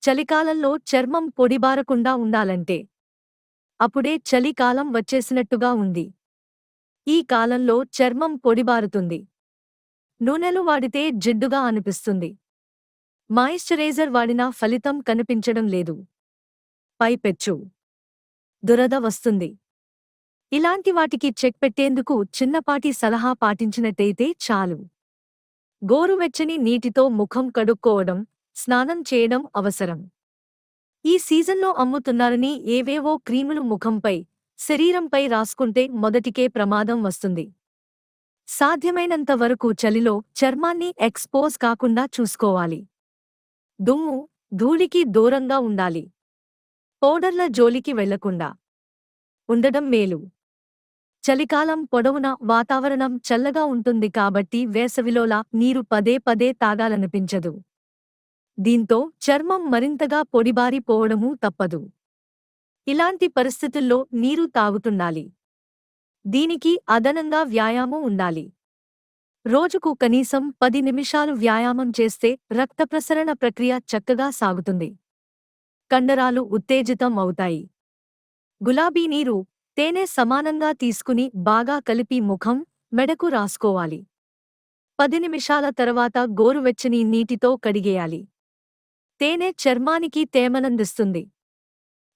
చలికాలంలో చర్మం పొడిబారకుండా ఉండాలంటే అప్పుడే చలికాలం వచ్చేసినట్టుగా ఉంది. ఈ కాలంలో చర్మం పొడిబారుతుంది. నూనెలు వాడితే జిడ్డుగా అనిపిస్తుంది. మాయిశ్చరైజర్ వాడినా ఫలితం కనిపించడం లేదు. పైపెచ్చు దురద వస్తుంది. ఇలాంటి వాటికి చెక్ పెట్టేందుకు చిన్నపాటి సలహా పాటించినట్టయితే చాలు. గోరువెచ్చని నీటితో ముఖం కడుక్కోవడం, స్నానం చేయడం అవసరం. ఈ సీజన్లో అమ్ముతున్నారని ఏవేవో క్రీములు ముఖంపై, శరీరంపై రాసుకుంటే మొదటికే ప్రమాదం వస్తుంది. సాధ్యమైనంత వరకు చలిలో చర్మాన్ని ఎక్స్పోజ్ కాకుండా చూసుకోవాలి. దుమ్ము, ధూళికి దూరంగా ఉండాలి. పౌడర్ల జోలికి వెళ్లకుండా ఉండడం మేలు. చలికాలం పొడవునా వాతావరణం చల్లగా ఉంటుంది కాబట్టి వేసవిలోలా నీరు పదే పదే తాగాలనిపించదు. దీంతో చర్మం మరింతగా పొడిబారిపోవడమూ తప్పదు. ఇలాంటి పరిస్థితుల్లో నీరు తాగుతుండాలి. దీనికి అదనంగా వ్యాయామం ఉండాలి. రోజుకు కనీసం 10 నిమిషాలు వ్యాయామం చేస్తే రక్త ప్రసరణ ప్రక్రియ చక్కగా సాగుతుంది. కండరాలు ఉత్తేజితం అవుతాయి. గులాబీ నీరు, తేనె సమానంగా తీసుకుని బాగా కలిపి ముఖం, మెడకు రాసుకోవాలి. 10 నిమిషాల తర్వాత గోరువెచ్చని నీటితో కడిగేయాలి. తేనె చర్మానికి తేమనందిస్తుంది.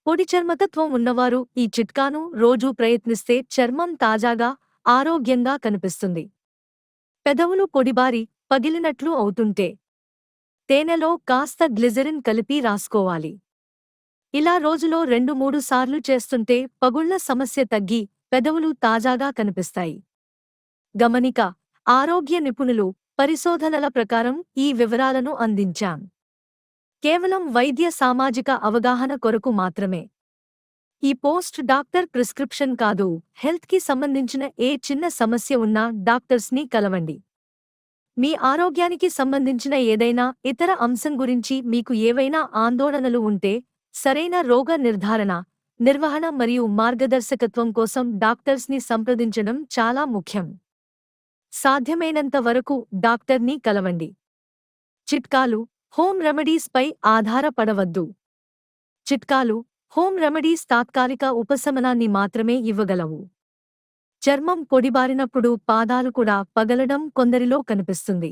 పొడి చర్మతత్వం ఉన్నవారు ఈ చిట్కాను రోజూ ప్రయత్నిస్తే చర్మం తాజాగా, ఆరోగ్యంగా కనిపిస్తుంది. పెదవులు పొడిబారి, పగిలినట్లు అవుతుంటే తేనెలో కాస్త గ్లిజరిన్ కలిపి రాసుకోవాలి. ఇలా రోజులో 2-3 సార్లు చేస్తుంటే పగుళ్ల సమస్య తగ్గి పెదవులు తాజాగా కనిపిస్తాయి. గమనిక: ఆరోగ్య నిపుణులు, పరిశోధనల ప్రకారం ఈ వివరాలను అందించాం. కేవలం వైద్య సామాజిక అవగాహన కొరకు మాత్రమే. ఈ పోస్ట్ డాక్టర్ ప్రిస్క్రిప్షన్ కాదు. హెల్త్కి సంబంధించిన ఏ చిన్న సమస్య ఉన్నా డాక్టర్స్ని కలవండి. మీ ఆరోగ్యానికి సంబంధించిన ఏదైనా ఇతర అంశం గురించి మీకు ఏవైనా ఆందోళనలు ఉంటే సరైన రోగ నిర్ధారణ, నిర్వహణ మరియు మార్గదర్శకత్వం కోసం డాక్టర్స్ని సంప్రదించడం చాలా ముఖ్యం. సాధ్యమైనంత వరకు డాక్టర్ని కలవండి. చిట్కాలు: హోమ్ రెమెడీస్ పై ఆధారపడవద్దు. చిట్కాలు, హోమ్ రెమెడీస్ తాత్కాలిక ఉపశమనాన్ని మాత్రమే ఇవ్వగలవు. చర్మం పొడిబారినప్పుడు పాదాలు కూడా పగలడం కొందరిలో కనిపిస్తుంది.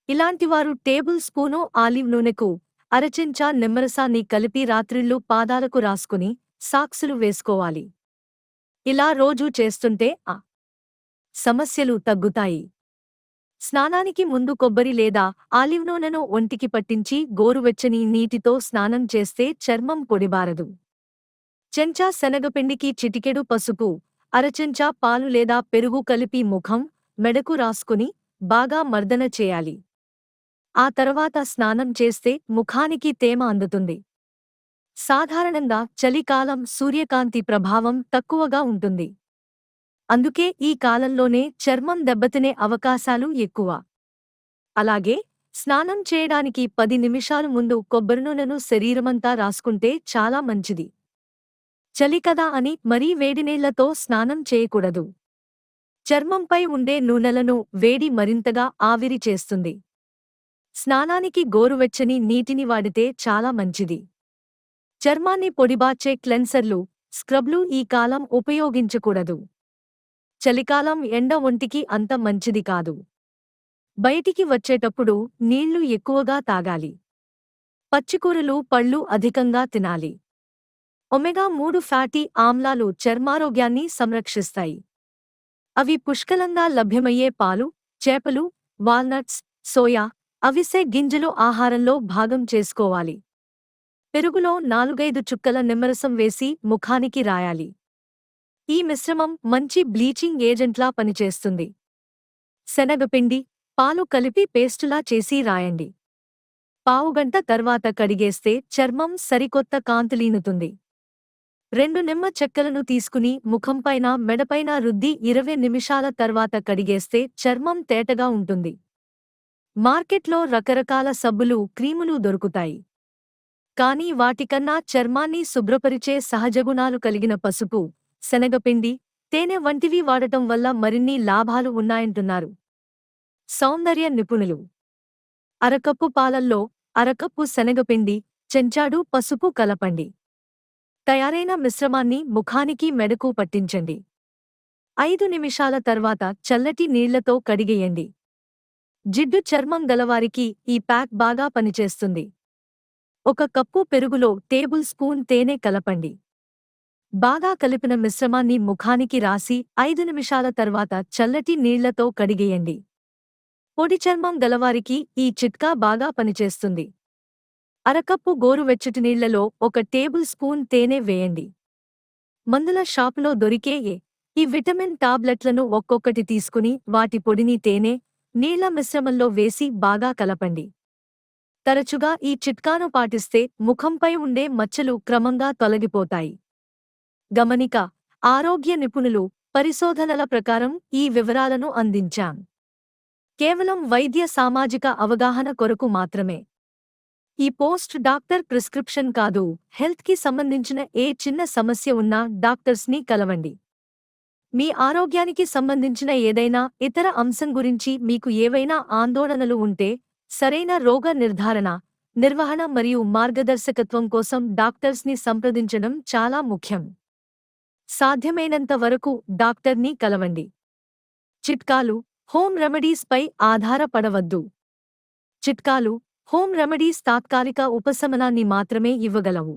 ఇలాంటివారు టేబుల్ స్పూను ఆలివ్ నూనెకు అరచెంచా నిమ్మరసాన్ని కలిపి రాత్రిళ్లు పాదాలకు రాసుకుని సాక్సులు వేసుకోవాలి. ఇలా రోజూ చేస్తుంటే ఆ సమస్యలు తగ్గుతాయి. స్నానానికి ముందు కొబ్బరి లేదా ఆలివ్ నూనెను ఒంటికి పట్టించి గోరువెచ్చని నీటితో స్నానం చేస్తే చర్మం పొడిబారదు. చెంచా శనగపిండికి చిటికెడు పసుపు, అరచెంచా పాలు లేదా పెరుగు కలిపి ముఖం, మెడకు రాసుకుని బాగా మర్దన చేయాలి. ఆ తర్వాత స్నానం చేస్తే ముఖానికి తేమ అందుతుంది. సాధారణంగా చలికాలం సూర్యకాంతి ప్రభావం తక్కువగా ఉంటుంది. అందుకే ఈ కాలంలోనే చర్మం దెబ్బతినే అవకాశాలు ఎక్కువ. అలాగే స్నానం చేయడానికి 10 నిమిషాల ముందు కొబ్బరినూనెను శరీరమంతా రాసుకుంటే చాలా మంచిది. చలి కదా అని మరీ వేడినీళ్లతో స్నానం చేయకూడదు. చర్మంపై ఉండే నూనెలను వేడి మరింతగా ఆవిరి చేస్తుంది. స్నానానికి గోరువెచ్చని నీటిని వాడితే చాలా మంచిది. చర్మాన్ని పొడిబార్చే క్లెన్సర్లు, స్క్రబ్లు ఈ కాలం ఉపయోగించకూడదు. చలికాలం ఎండ ఒంటికి అంత మంచిది కాదు. బయటికి వచ్చేటప్పుడు నీళ్లు ఎక్కువగా తాగాలి. పచ్చికూరలు, పళ్ళు అధికంగా తినాలి. ఒమెగా-3 ఫ్యాటీ ఆమ్లాలు చర్మారోగ్యాన్ని సంరక్షిస్తాయి. అవి పుష్కలంగా లభ్యమయ్యే పాలు, చేపలు, వాల్నట్స్, సోయా, అవిసె గింజలు ఆహారంలో భాగం చేసుకోవాలి. పెరుగులో 4-5 చుక్కల నిమ్మరసం వేసి ముఖానికి రాయాలి. ఈ మిశ్రమం మంచి బ్లీచింగ్ ఏజెంట్లా పనిచేస్తుంది. శనగపిండి, పాలు కలిపి పేస్టులా చేసి రాయండి. పావుగంట తర్వాత కడిగేస్తే చర్మం సరికొత్త కాంతులీనుతుంది. 2 నిమ్మ చెక్కలను తీసుకుని ముఖంపైన, మెడపైన రుద్ది 20 నిమిషాల తర్వాత కడిగేస్తే చర్మం తేటగా ఉంటుంది. మార్కెట్లో రకరకాల సబ్బులు, క్రీములు దొరుకుతాయి. కానీ వాటికన్నా చర్మాన్ని శుభ్రపరిచే సహజగుణాలు కలిగిన పసుపు, శనగపిండి, తేనె వంటివి వాడటం వల్ల మరిన్ని లాభాలు ఉన్నాయంటున్నారు సౌందర్య నిపుణులు. అరకప్పు పాలల్లో అరకప్పు శనగపిండి, చెంచాడు పసుపు కలపండి. తయారైన మిశ్రమాన్ని ముఖానికి మెడకు పట్టించండి. 5 నిమిషాల తర్వాత చల్లటి నీళ్లతో కడిగేయండి. జిడ్డు చర్మం గలవారికి ఈ ప్యాక్ బాగా పనిచేస్తుంది. 1 కప్పు పెరుగులో టేబుల్ స్పూన్ తేనె కలపండి. బాగా కలిపిన మిశ్రమాన్ని ముఖానికి రాసి 5 నిమిషాల తర్వాత చల్లటి నీళ్లతో కడిగేయండి. పొడి చర్మం గలవారికి ఈ చిట్కా బాగా పనిచేస్తుంది. అరకప్పు గోరువెచ్చటి నీళ్లలో 1 టేబుల్ స్పూన్ తేనె వేయండి. మందుల షాపులో దొరికే ఈ విటమిన్ టాబ్లెట్లను ఒక్కొక్కటి తీసుకుని వాటి పొడిని తేనె, నీళ్ల మిశ్రమంలో వేసి బాగా కలపండి. తరచుగా ఈ చిట్కాను పాటిస్తే ముఖంపై ఉండే మచ్చలు క్రమంగా తొలగిపోతాయి. గమనిక: ఆరోగ్య నిపుణులు, పరిశోధనల ప్రకారం ఈ వివరాలను అందించాం. కేవలం వైద్య సామాజిక అవగాహన కొరకు మాత్రమే. ఈ పోస్ట్ డాక్టర్ ప్రిస్క్రిప్షన్ కాదు. హెల్త్కి సంబంధించిన ఏ చిన్న సమస్య ఉన్నా డాక్టర్స్ని కలవండి. మీ ఆరోగ్యానికి సంబంధించిన ఏదైనా ఇతర అంశం గురించి మీకు ఏవైనా ఆందోళనలు ఉంటే, సరైన రోగ నిర్ధారణ, నిర్వహణ మరియు మార్గదర్శకత్వం కోసం డాక్టర్స్ని సంప్రదించడం చాలా ముఖ్యం. సాధ్యమైనంత వరకు డాక్టర్ని కలవండి. చిట్కాలు: హోమ్ రెమెడీస్ పై ఆధారపడవద్దు. చిట్కాలు, హోమ్ రెమెడీస్ తాత్కాలిక ఉపశమనాన్ని మాత్రమే ఇవ్వగలవు.